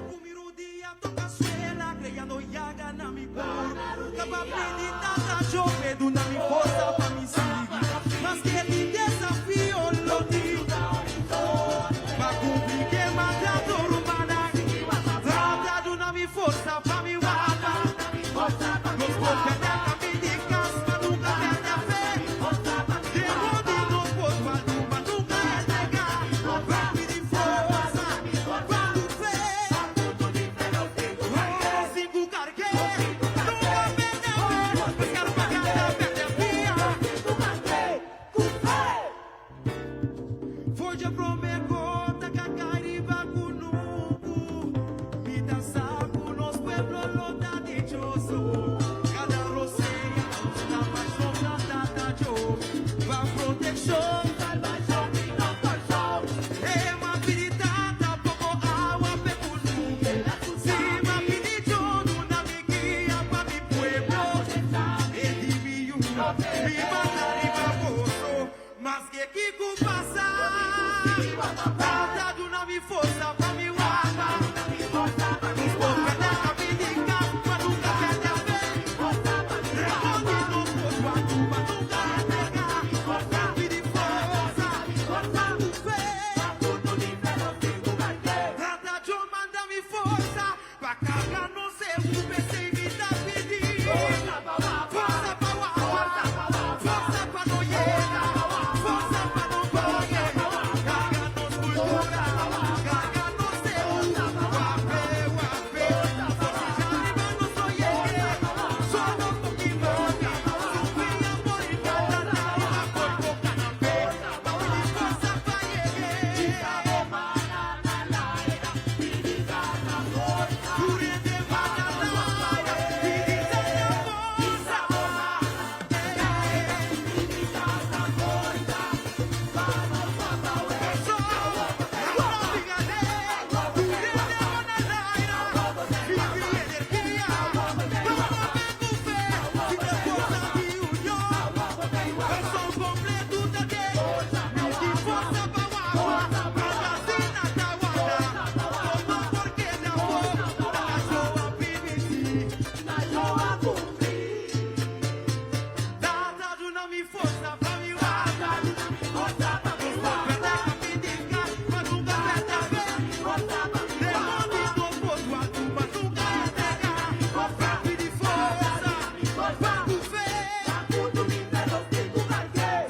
Kumirudia toka swela creando yaga na mi por capabili tanta giove na mi forza pa mi sigi mas che ti desafio lo dico ma complique ma dato rumana tanta d'una mi forza pa mi guarda non può perdere mi di casma nunca perde a fe devo di non può guarda ma nunca nega mi di forza quando fe cinco cargue nunca perde a fe pescar pagada perde a via Foggia promegota cacariba cunucu mi dança con los pueblos lo da dichoso cada roseia la paixão da yo va proteção salvação e não porção é uma piritata pouco água pecunucu se uma piricho na mi guia pa mi pueblo e di mi mandar e baboso mas que passa Tata d'una mi forza pa mi guarda non può perdere a vidica ma nunca perde a fe Remondi non può guarda ma nunca nega mi di forza quando fe Tata John manda mi forza pa cargar non se rupe se evita pedir Forza pa guarda forza pa no llega forza pa no pague Carga-nos cultura, carga-nos de onda Guape, guape, forza arriba no soy solo poquimoca Sufría por el catalán, apoyo canapé Pauli forza pa llegue Curie de banana, pidita de forza Data d'una mi forza pa mi guarda non può perdere a vidica ma nunca perde a fe Remondi non può guarda ma nunca nega mi di forza quando fe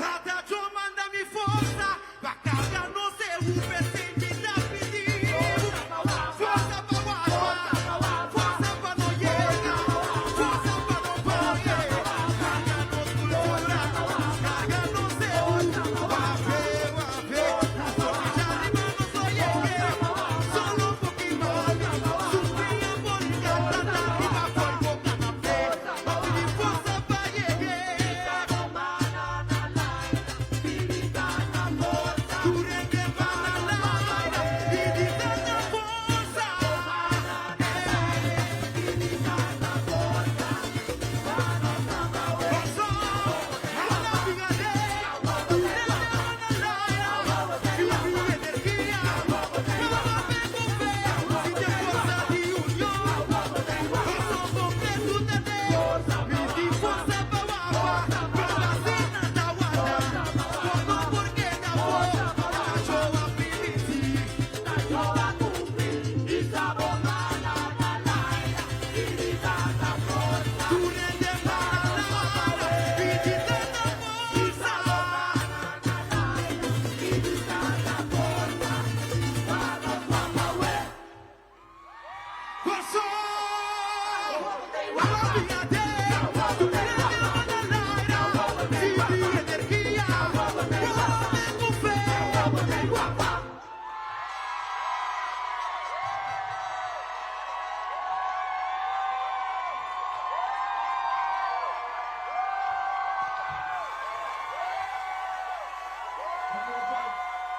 Tata John manda mi forza pa cargar non se rupe se invita a pedir Forza pa guarda forza pa no llega forza pa no pague Carga-nos cultura carga-nos de onda Guape, guape, porque ya arriba no soy solo poquimoca Sufría por el catalán, arriba fuego canapé Pauli di forza pa llegue Curie de banana, pidita de forza What's up?